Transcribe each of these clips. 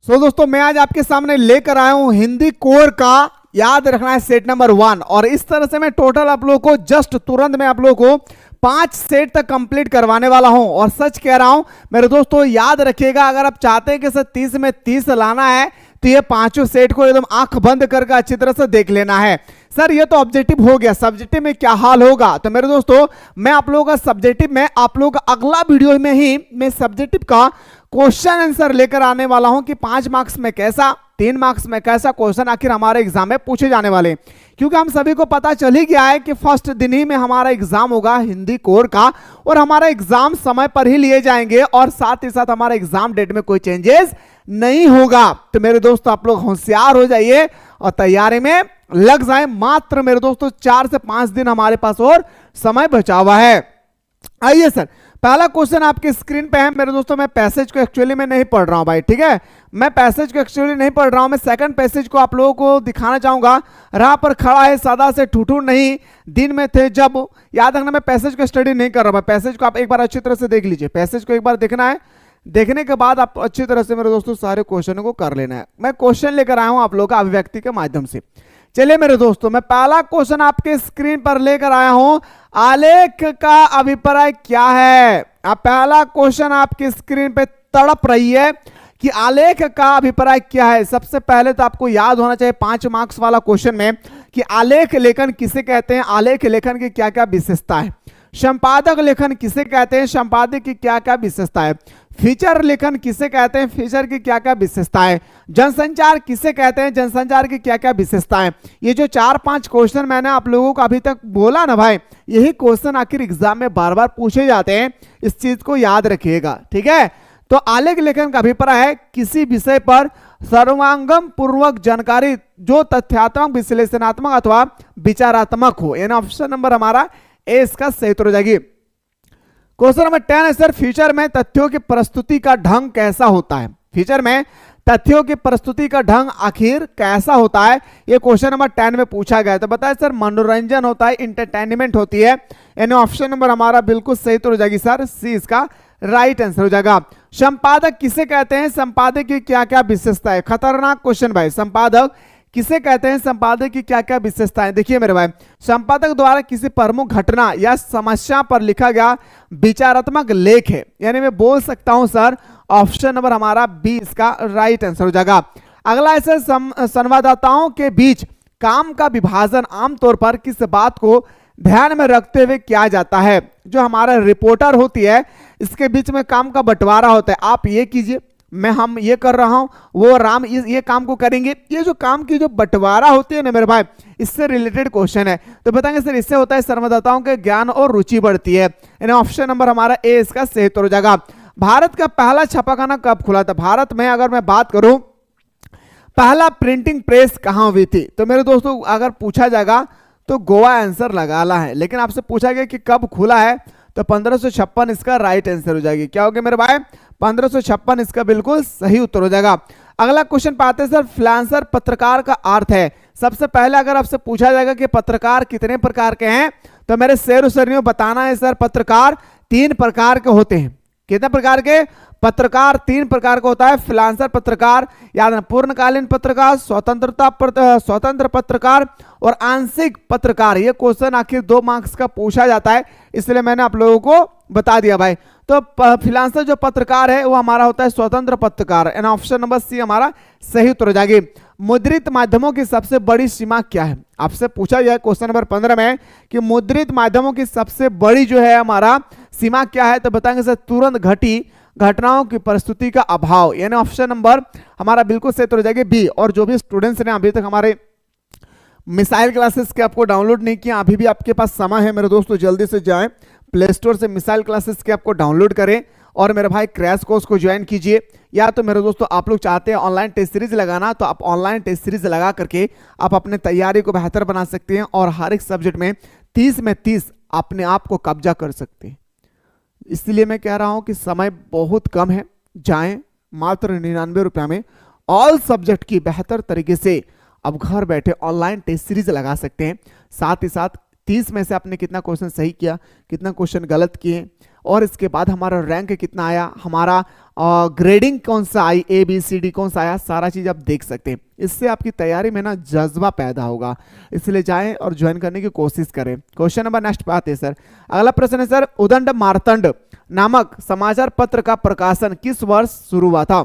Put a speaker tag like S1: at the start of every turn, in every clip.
S1: दोस्तों मैं आज आपके सामने लेकर आया हूं हिंदी कोर का याद रखना है सेट नंबर 1। और इस तरह से मैं टोटल आप लोगों को जस्ट तुरंत में आप लोगों को 5 सेट तक कंप्लीट करवाने वाला हूं। और सच कह रहा हूं मेरे दोस्तों, याद रखिएगा, अगर आप चाहते हैं कि सर 30 में 30 लाना है तो ये 5 सेट को एकदम आंख बंद करके अच्छी तरह से देख लेना है। सर ये तो ऑब्जेक्टिव हो गया, सब्जेक्टिव में क्या हाल होगा? तो मेरे दोस्तों मैं आप लोगों का सब्जेक्टिव में आप लोगों का अगला वीडियो में ही मैं सब्जेक्टिव का क्वेश्चन आंसर लेकर आने वाला हूं कि 5 मार्क्स में कैसा, 3 मार्क्स में कैसा क्वेश्चन आखिर हमारे एग्जाम में पूछे जाने वाले। क्योंकि हम सभी को पता चल ही गया है कि फर्स्ट दिन ही में हमारा एग्जाम होगा हिंदी कोर का, और हमारा एग्जाम समय पर ही लिए जाएंगे और साथ ही साथ हमारा एग्जाम डेट में कोई चेंजेस नहीं होगा। तो मेरे दोस्तों आप लोग होशियार हो जाइए और तैयारी में लग जाए। मात्र मेरे दोस्तों 4 से 5 दिन हमारे पास और समय बचा हुआ है। आइए सर, पहला क्वेश्चन आपके स्क्रीन पे है मेरे दोस्तों। मैं पैसेज को एक्चुअली में नहीं पढ़ रहा हूं भाई, ठीक है, मैं पैसेज को एक्चुअली नहीं पढ़ रहा हूं। मैं सेकंड पैसेज को आप लोगों को दिखाना चाहूंगा। राह पर खड़ा है सदा से ठुठुर नहीं, दिन में थे जब। याद रखना मैं पैसेज को स्टडी नहीं कर रहा हूं। पैसेज को आप एक बार अच्छी तरह से देख लीजिए। पैसेज को एक बार देखना है, देखने के बाद आप अच्छी तरह से मेरे दोस्तों सारे क्वेश्चनों को कर लेना है। मैं क्वेश्चन लेकर आया हूं आप लोगों का अभिव्यक्ति के माध्यम से। चलिए मेरे दोस्तों, मैं पहला क्वेश्चन आपके स्क्रीन पर लेकर आया हूं। आलेख का अभिप्राय क्या है? आप पहला क्वेश्चन आपकी स्क्रीन पे तड़प रही है कि आलेख का अभिप्राय क्या है। सबसे पहले तो आपको याद होना चाहिए 5 मार्क्स वाला क्वेश्चन में कि आलेख लेखन किसे कहते हैं, आलेख लेखन की क्या क्या विशेषता है, संपादक लेखन किसे कहते हैं, संपादक की क्या क्या विशेषता है, फीचर लेखन किसे कहते हैं, फीचर की क्या क्या विशेषताएं, जनसंचार किसे कहते हैं, जनसंचार की क्या क्या विशेषताएं। ये जो 4-5 क्वेश्चन मैंने आप लोगों को अभी तक बोला ना भाई, यही क्वेश्चन आखिर एग्जाम में बार बार पूछे जाते हैं। इस चीज को याद रखिएगा, ठीक है। तो आलेख लेखन का अभिप्राय है किसी विषय पर सर्वांगम पूर्वक जानकारी जो तथ्यात्मक, विश्लेषणात्मक अथवा विचारात्मक हो। यानी ऑप्शन नंबर हमारा ए इसका सही उत्तर हो जाएगी। क्वेश्चन नंबर 10 है सर, फ्यूचर में तथ्यों की प्रस्तुति का ढंग कैसा होता है? फ्यूचर में तथ्यों की प्रस्तुति का ढंग आखिर कैसा होता है? ये क्वेश्चन नंबर 10 में पूछा गया। तो बताए सर मनोरंजन होता है, इंटरटेनमेंट होती है। यानी ऑप्शन नंबर हमारा बिल्कुल सही उत्तर हो जाएगी सर, सी इसका राइट आंसर हो जाएगा। संपादक किसे कहते हैं, संपादक की क्या क्या विशेषता है? खतरनाक क्वेश्चन भाई, संपादक किसे कहते हैं, संपादक की क्या क्या विशेषताएं? देखिए मेरे भाई, संपादक द्वारा किसी प्रमुख घटना या समस्या पर लिखा गया विचारात्मक लेख है। यानी मैं बोल सकता हूं सर ऑप्शन नंबर हमारा बी इसका राइट आंसर हो जाएगा। अगला ऐसे संवाददाताओं के बीच काम का विभाजन आमतौर पर किस बात को ध्यान में रखते हुए किया जाता है? जो हमारा रिपोर्टर होती है इसके बीच में काम का बंटवारा होता है। आप ये कीजिए, हम ये कर रहा हूं, वो राम ये काम को करेंगे। ये जो काम की जो बंटवारा होती है ना मेरे भाई, इससे रिलेटेड क्वेश्चन है। तो बताएंगे सर इससे होता है संवाददाताओं के ज्ञान और रुचि बढ़ती है। यानी ऑप्शन नंबर हमारा ए इसका सही उत्तर हो जाएगा। भारत का पहला छापाखाना कब खुला था? भारत में अगर मैं बात करूं पहला प्रिंटिंग प्रेस कहां हुई थी? तो मेरे दोस्तों अगर पूछा जाएगा तो गोवा आंसर लगाना है, लेकिन आपसे पूछा गया कि कब खुला है, तो 1556 इसका राइट आंसर हो जाएगी। क्या हो गया मेरे भाई? 1556 इसका बिल्कुल सही उत्तर हो जाएगा। अगला क्वेश्चन पाते हैं सर, फ्रीलांसर पत्रकार का अर्थ है। सबसे पहले अगर आपसे पूछा जाएगा कि पत्रकार कितने प्रकार के हैं, तो मेरे शेर सरियों बताना है सर पत्रकार 3 प्रकार के होते हैं। कितने प्रकार के? पत्रकार 3 प्रकार का होता है। फ्रीलांसर पत्रकार, याद रखना, पूर्णकालीन पत्रकार, स्वतंत्र पत्रकार और आंशिक पत्रकार। ये क्वेश्चन आखिर 2 मार्क्स का पूछा जाता है, इसलिए मैंने आप लोगों को बता दिया भाई। तो फ्रीलांसर जो पत्रकार है वो हमारा होता है स्वतंत्र पत्रकार। एंड ऑप्शन नंबर सी हमारा सही उत्तर हो जाएगी। मुद्रित माध्यमों की सबसे बड़ी सीमा क्या है? आपसे पूछा गया क्वेश्चन नंबर 15 में कि मुद्रित माध्यमों की सबसे बड़ी जो है हमारा सीमा क्या है? तो बताएंगे सर तुरंत घटी घटनाओं की प्रस्तुति का अभाव। यानी ऑप्शन नंबर हमारा बिल्कुल सही उत्तर हो जाएगी बी। और जो भी स्टूडेंट्स ने अभी तक हमारे मिसाइल क्लासेस के आपको डाउनलोड नहीं किया, अभी भी आपके पास समय है मेरे दोस्तों, जल्दी से जाएं प्ले स्टोर से मिसाइल क्लासेस के आपको डाउनलोड करें और मेरे भाई क्रैश कोर्स को ज्वाइन कीजिए। या तो मेरे दोस्तों आप लोग चाहते हैं ऑनलाइन टेस्ट सीरीज लगाना, तो आप ऑनलाइन टेस्ट सीरीज लगा करके आप अपने तैयारी को बेहतर बना सकते हैं और हर एक सब्जेक्ट में 30 में 30 अपने आप को कब्जा कर सकते हैं। इसलिए मैं कह रहा हूं कि समय बहुत कम है, जाएं मात्र 99 रुपये में ऑल सब्जेक्ट की बेहतर तरीके से अब घर बैठे ऑनलाइन टेस्ट सीरीज लगा सकते हैं। साथ ही साथ 30 में से आपने कितना क्वेश्चन सही किया, कितना क्वेश्चन गलत किए, और इसके बाद हमारा रैंक कितना आया, हमारा ग्रेडिंग कौन सा आई, ए बी सी डी कौन सा आया, सारा चीज आप देख सकते हैं। इससे आपकी तैयारी में ना जज्बा पैदा होगा, इसलिए जाएं और ज्वाइन करने की कोशिश करें। क्वेश्चन नंबर नेक्स्ट पे आते हैं सर। अगला प्रश्न है सर, उदंड मार्तंड नामक समाचार पत्र का प्रकाशन किस वर्ष शुरू हुआ था?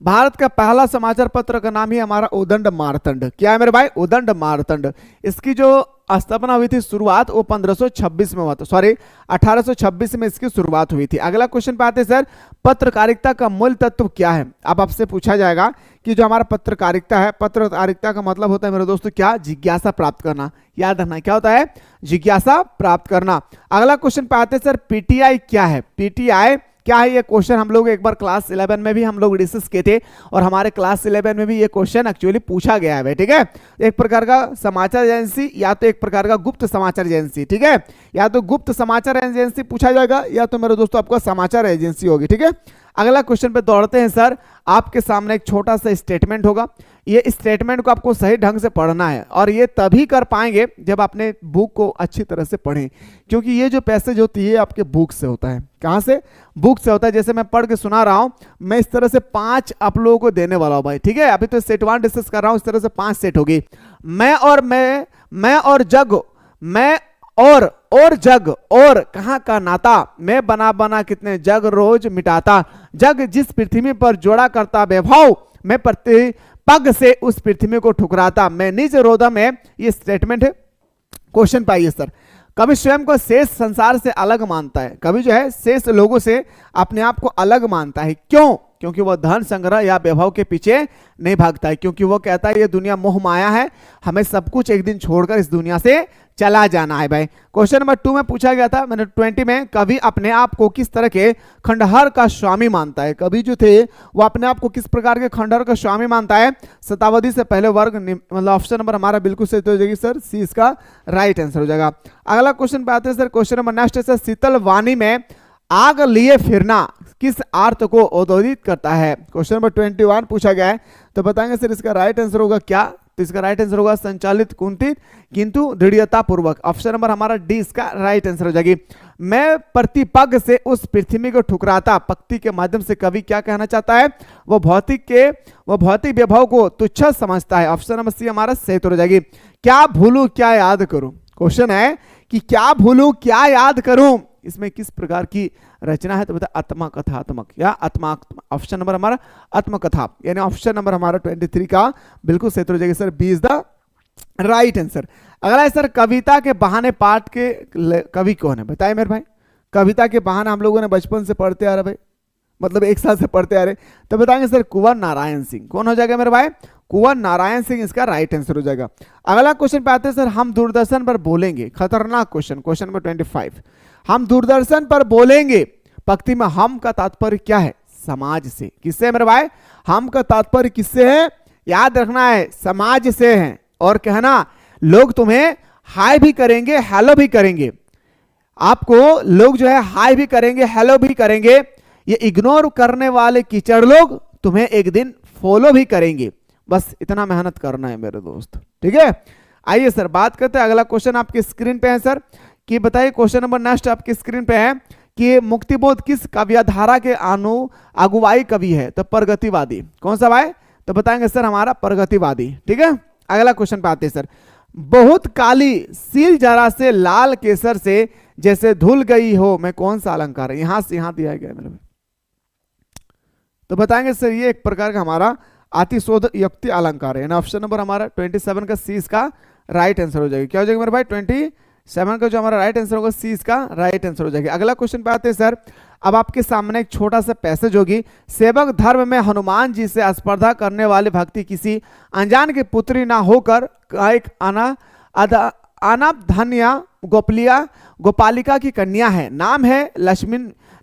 S1: भारत का पहला समाचार पत्र का नाम ही हमारा उदंड मार्तंड। क्या है मेरे भाई? उदंड मार्तंड। इसकी जो स्थापना हुई थी, शुरुआत, वो 1526 में हुआ था, सॉरी 1826 में इसकी शुरुआत हुई थी। अगला क्वेश्चन पे आते हैं सर, पत्रकारिता का मूल तत्व क्या है? अब आपसे पूछा जाएगा कि जो हमारा पत्रकारिता है, पत्रकारिता का मतलब होता है मेरे दोस्तों क्या? जिज्ञासा प्राप्त करना। याद रखना क्या होता है? जिज्ञासा प्राप्त करना। अगला क्वेश्चन पे आते हैं सर, पीटीआई क्या है? पीटीआई क्या है? ये क्वेश्चन हम लोग एक बार क्लास 11 में भी हम लोग डिस्कस किए थे, और हमारे क्लास 11 में भी ये क्वेश्चन एक्चुअली पूछा गया है, ठीक है। एक प्रकार का समाचार एजेंसी, या तो एक प्रकार का गुप्त समाचार एजेंसी, ठीक है। या तो गुप्त समाचार एजेंसी पूछा जाएगा, या तो मेरे दोस्तों आपका समाचार एजेंसी होगी, ठीक है। अगला क्वेश्चन पे दौड़ते हैं सर। आपके सामने एक छोटा सा स्टेटमेंट होगा, ये स्टेटमेंट को आपको सही ढंग से पढ़ना है, और ये तभी कर पाएंगे जब आपने बुक को अच्छी तरह से पढ़ें, क्योंकि ये जो पैसेज होती है आपके बुक से होता है। कहाँ से? बुक से होता है। जैसे मैं पढ़ के सुना रहा हूं, मैं इस तरह से 5 आप लोगों को देने वाला हूं भाई, ठीक है। अभी तो सेट 1 डिस्कस कर रहा हूं, इस तरह से 5 सेट होगी। मैं और जग, मैं और जग, और कहाँ का नाता, मैं बना बना कितने जग रोज मिटाता, जग जिस पृथ्वी पर जोड़ा करता वैभव, मैं प्रति पग से उस पृथ्वी को ठुकराता, मैं निज रोदा में। ये स्टेटमेंट है। क्वेश्चन पाइए सर, कवि स्वयं को शेष संसार से अलग मानता है। कवि जो है शेष लोगों से अपने आप को अलग मानता है। क्यों? क्योंकि वह धन संग्रह या वैभव के पीछे नहीं भागता है, क्योंकि वो कहता है ये दुनिया मोह माया है, हमें सब कुछ एक दिन छोड़कर इस दुनिया से चला जाना है भाई। क्वेश्चन नंबर 2 में पूछा गया था, मैंने 20 में, कवि अपने आप को किस तरह के खंडहर का स्वामी मानता है? कवि जो थे वो अपने आप को किस प्रकार के खंडहर का स्वामी मानता है? शताब्दी से पहले वर्ग, मतलब ऑप्शन नंबर हमारा बिल्कुल सही हो जाएगी सर, सी इसका राइट आंसर हो जाएगा। अगला क्वेश्चन पे आते हैं सर। क्वेश्चन नंबर नेक्स्ट है सर, शीतल वाणी में आग लिए फिरना किस अर्थ को उद्बोधित करता है? क्वेश्चन नंबर 21 पूछा गया है, तो बताएंगे सर इसका राइट आंसर होगा क्या? तो इसका राइट आंसर होगा संचालित, कुंठित किंतु दृढ़ता पूर्वक। ऑप्शन नंबर हमारा डी इसका राइट आंसर हो जाएगी। मैं प्रतिपग से उस पृथ्वी को ठुकराता, पक्ति के माध्यम से कवि क्या कहना चाहता है? वो भौतिक वैभव को तुच्छ समझता है। ऑप्शन नंबर सी हमारा सही हो जाएगी। क्या भूलूं क्या याद करूं? क्वेश्चन है कि क्या भूलूं क्या याद करूं, इसमें किस प्रकार की रचना है? तो बता आत्मकथात्मक या आत्मा। ऑप्शन नंबर हमारा आत्मकथा, यानी ऑप्शन नंबर हमारा 23 का बिल्कुल सही हो जाएगा sir, B is the right answer. अगला है सर, कविता के बहाने पाठ के कवि कौन है? बताइए मेरे भाई। कविता के बहाने हम लोगों ने बचपन से पढ़ते आ रहे भाई, मतलब एक साल से पढ़ते आ रहे, तो बताएंगे सर कुंवर नारायण सिंह। कौन हो जाएगा मेरे भाई? कुंवर नारायण सिंह इसका राइट आंसर हो जाएगा। अगला क्वेश्चन पे आते हैं सर, हम दूरदर्शन पर बोलेंगे। खतरनाक क्वेश्चन, क्वेश्चन नंबर 25। हम दूरदर्शन पर बोलेंगे, पंक्ति में हम का तात्पर्य क्या है? समाज से। किससे मेरे भाई? हम का तात्पर्य किससे है? याद रखना है, समाज से है। और कहना, लोग तुम्हें हाय भी करेंगे, हेलो भी करेंगे, आपको लोग जो है हाय भी करेंगे, हेलो भी करेंगे, ये इग्नोर करने वाले कीचड़ लोग तुम्हें एक दिन फॉलो भी करेंगे। बस इतना मेहनत करना है मेरे दोस्त, ठीक है। आइए सर बात करते हैं। अगला क्वेश्चन आपकी स्क्रीन पे है सर, कि बताइए क्वेश्चन नंबर नेक्स्ट आपकी स्क्रीन पे है कि मुक्तिबोध किस काव्यधारा के अगुवाई कवि है? तो प्रगतिवादी। कौन सा भाई? तो बताएंगे सर हमारा प्रगतिवादी, ठीक है। अगला क्वेश्चन पे आते हैं सर, बहुत काली सील जरा से लाल केसर से जैसे धुल गई हो, मैं कौन सा अलंकार है? यहां से यहां दिया गया मेरे भाई, तो बताएंगे सर ये एक प्रकार का हमारा अतिशोध युक्ति अलंकार है। ऑप्शन नंबर हमारा 27 का सी इसका राइट आंसर हो जाएगा। क्या हो जाएगा मेरे भाई? 27 का जो हमारा राइट आंसर होगा सी इसका राइट आंसर हो जाएगा। अगला क्वेश्चन पे आते हैं सर। अब आपके सामने एक छोटा सा पैसेज होगी, सेवक धर्म में हनुमान जी से स्पर्धा करने वाले भक्ति किसी अनजान की पुत्री ना होकर एक अनाधन्या गोपालिका की कन्या है, नाम है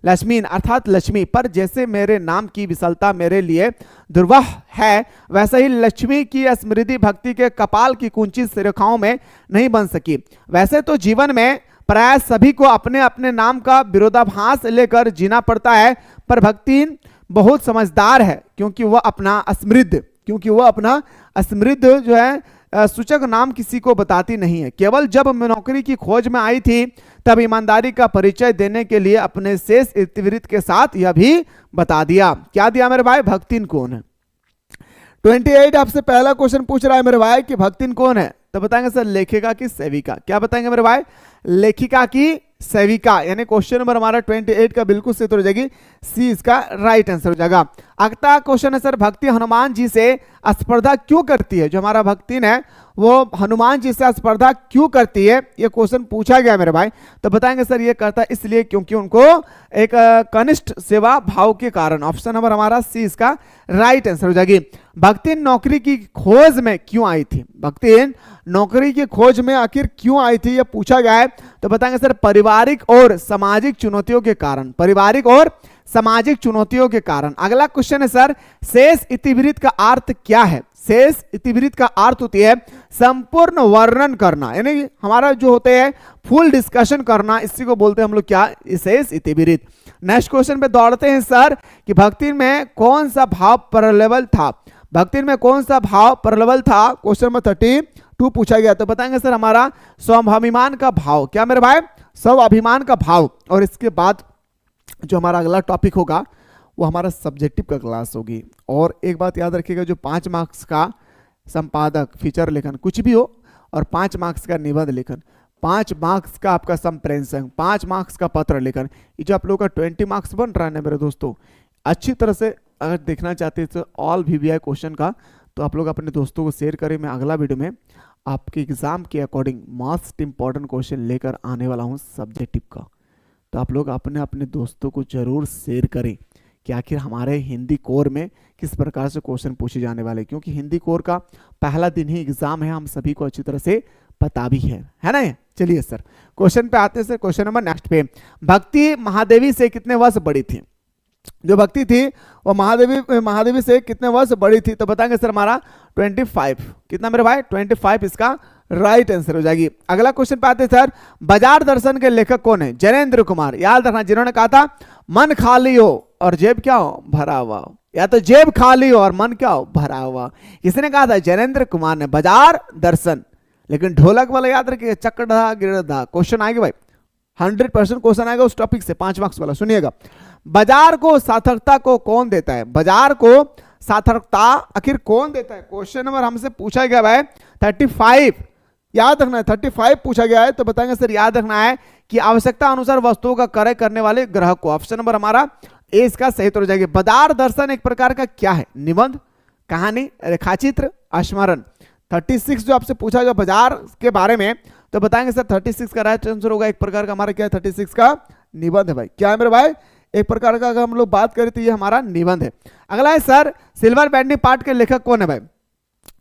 S1: लक्ष्मीन अर्थात लक्ष्मी, पर जैसे मेरे नाम की विशलता मेरे लिए दुर्वाह है, वैसे ही लक्ष्मी की स्मृति भक्ति के कपाल की कुंचित रेखाओं में नहीं बन सकी। वैसे तो जीवन में प्राय सभी को अपने अपने नाम का विरोधाभास लेकर जीना पड़ता है, पर भक्ति बहुत समझदार है, क्योंकि वह अपना समृद्ध जो है सूचक नाम किसी को बताती नहीं है। केवल जब मैं नौकरी की खोज में आई थी तब ईमानदारी का परिचय देने के लिए अपने शेष इतिवृत्त के साथ यह भी बता दिया। क्या दिया मेरे भाई? भक्तिन कौन है? 28 आपसे पहला क्वेश्चन पूछ रहा है मेरे भाई कि भक्तिन कौन है, तो बताएंगे सर लेखिका की सेविका। क्या बताएंगे मेरे भाई? लेखिका की सेविका। यानी क्वेश्चन नंबर हमारा 28 का बिल्कुल सही हो जाएगी, सी इसका राइट आंसर हो जाएगा। अगला क्वेश्चन है सर, भक्ति हनुमान जी से स्पर्धा क्यों करती है? जो हमारा भक्तिन है वो हनुमान जी से स्पर्धा क्यों करती है, ये क्वेश्चन पूछा गया मेरे भाई। तो बताएंगे सर ये करता है इसलिए क्योंकि उनको एक कनिष्ठ सेवा भाव के कारण। ऑप्शन नंबर हमारा सी इसका राइट आंसर हो जाएगी। भक्तिन नौकरी की खोज में क्यों आई थी? भक्तिन नौकरी की खोज में आखिर क्यों आई थी, ये पूछा गया है। तो बताएंगे सर पारिवारिक और सामाजिक चुनौतियों के कारण। पारिवारिक और सामाजिक चुनौतियों के कारण। अगला क्वेश्चन है सर, शेष इतिवृत्त का अर्थ क्या है? शेष इतिवृत्त का अर्थ होती है संपूर्ण वर्णन करना, यानी हमारा जो होते हैं फुल डिस्कशन करना, इसी को बोलते हैं हम लोग क्या? शेष इतिवृत्त। नेक्स्ट क्वेश्चन पे दौड़ते हैं सर कि भक्ति में कौन सा भाव प्रबल था? भक्ति में कौन सा भाव प्रबल था? क्वेश्चन नंबर 32 पूछा गया। तो बताएंगे सर हमारा स्वाभिमान का भाव। क्या मेरे भाई? स्वाभिमान का भाव। और इसके बाद जो हमारा अगला टॉपिक होगा वो हमारा सब्जेक्टिव का क्लास होगी। और एक बात याद रखिएगा, जो 5 मार्क्स का संपादक फीचर लेखन कुछ भी हो और 5 मार्क्स का निबंध लेखन, 5 मार्क्स का आपका संप्रेषण, 5 मार्क्स का पत्र लेखन, ये जो आप लोगों का 20 मार्क्स बन रहा है ना मेरे दोस्तों, अच्छी तरह से अगर देखना चाहते हैं तो ऑल VVI क्वेश्चन का, तो आप लोग अपने दोस्तों को शेयर करें। मैं अगला वीडियो में आपके एग्जाम के अकॉर्डिंग मोस्ट इंपॉर्टेंट क्वेश्चन लेकर आने वाला हूँ सब्जेक्टिव का। तो आप लोग अपने अपने दोस्तों को जरूर शेयर करें कि आखिर हमारे हिंदी कोर में किस प्रकार से क्वेश्चन पूछे जाने वाले, क्योंकि हिंदी कोर का पहला दिन ही एग्जाम है, हम सभी को अच्छी तरह से पता भी है ना। चलिए सर क्वेश्चन पे आते हैं सर। क्वेश्चन नंबर नेक्स्ट पे, भक्ति महादेवी से कितने वर्ष बड़ी थी? जो भक्ति थी वो महादेवी से कितने वर्ष बड़ी थी? तो बताएंगे सर हमारा 25। कितना मेरे भाई? 25 इसका राइट आंसर हो जाएगी। अगला क्वेश्चन पे आते सर, बाजार दर्शन के लेखक कौन है? जैनेन्द्र कुमार। याद रखना, जिन्होंने कहा था मन खाली हो और जेब क्या हो? भरा हुआ हो, या तो जेब खाली हो और मन क्या हो? भरा हुआ। किसने कहा था? जैनेन्द्र कुमार ने। बाजार दर्शन, लेकिन ढोलक वाला याद रखिएगा, चक्रधा गिरधा क्वेश्चन आएगा भाई, 100% क्वेश्चन आएगा उस टॉपिक से, 5 मार्क्स वाला। सुनिएगा, बाजार को सार्थकता को कौन देता है? बाजार को सार्थकता आखिर कौन देता है? क्वेश्चन नंबर हमसे पूछा गया है 35, याद रखना है 35 पूछा गया है। तो बताएंगे सर याद रखना है कि आवश्यकता अनुसार वस्तुओं का क्रय करने वाले ग्राहक को। ऑप्शन नंबर हमारा ए इसका सही तो हो जाएगी। बाजार दर्शन एक प्रकार का क्या है? निबंध, कहानी, रेखाचित्र, स्मरण। 36 जो आपसे पूछा गया बाजार के बारे में, तो बताएंगे सर 36 का राइट आंसर होगा एक प्रकार का हमारा क्या है? 36 का निबंध है भाई। क्या है मेरे भाई? एक प्रकार का अगर हम लोग बात करें तो ये हमारा निबंध है। अगला है सर, सिल्वर बैंडिंग पार्ट के लेखक कौन है भाई?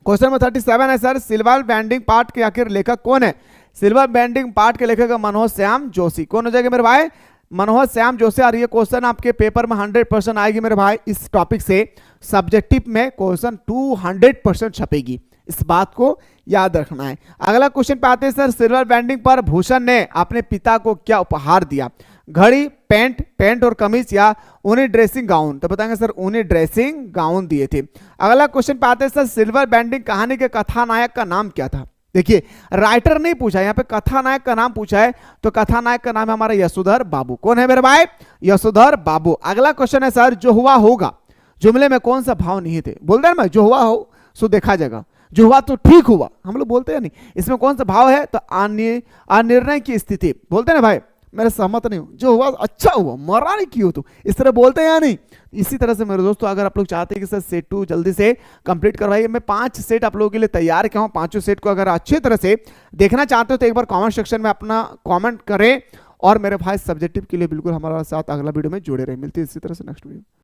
S1: क्वेश्चन नंबर 37 है सर, सिल्वर बैंडिंग पार्ट के आखिर लेखक कौन है? सिल्वर बैंडिंग पार्ट के लेखक मनोहर श्याम जोशी। कौन हो जाएगा मेरे भाई? मनोहर श्याम जोशी। और ये क्वेश्चन आपके पेपर में 100% आएगी मेरे भाई। इस टॉपिक से सब्जेक्टिव में क्वेश्चन 200% छपेगी, इस बात को याद रखना है। अगला क्वेश्चन पे आते हैं सर, सिल्वर बैंडिंग पर भूषण ने अपने पिता को क्या उपहार दिया? घड़ी, पैंट और कमीज, या ऊनी ड्रेसिंग गाउन? तो बताएंगे सर ऊनी ड्रेसिंग गाउन दिए थे। अगला क्वेश्चन पे आते हैं सर, सिल्वर बैंडिंग कहानी के कथानायक का नाम क्या था? देखिए राइटर नहीं पूछा, यहाँ पे कथानायक का नाम पूछा है, तो कथानायक का नाम है हमारा यशोधर बाबू। कौन है मेरे भाई? यशोधर बाबू। अगला क्वेश्चन है सर, जो हुआ होगा जुमले में कौन सा भाव नहीं थे? बोलते हैं ना, जो हुआ हो सो देखा जाएगा, जो हुआ तो ठीक हुआ, हम लोग बोलते हैं नहीं, इसमें कौन सा भाव है? तो अनिर्णय की स्थिति। बोलते हैं ना भाई, मेरे सहमत नहीं हूं, जो हुआ अच्छा हुआ, मरा नहीं क्यों तू, इस तरह बोलते हैं या नहीं? इसी तरह से मेरे दोस्तों अगर आप लोग चाहते हैं कि सर सेट 2 जल्दी से कंप्लीट करवाइए, मैं 5 सेट आप लोगों के लिए तैयार किया हूं। 5 सेट को अगर अच्छी तरह से देखना चाहते हो तो एक बार कमेंट सेक्शन में अपना कमेंट करें, और मेरे भाई सब्जेक्टिव के लिए बिल्कुल हमारे साथ अगला वीडियो में जुड़े रहे। मिलती है इसी तरह से नेक्स्ट वीडियो।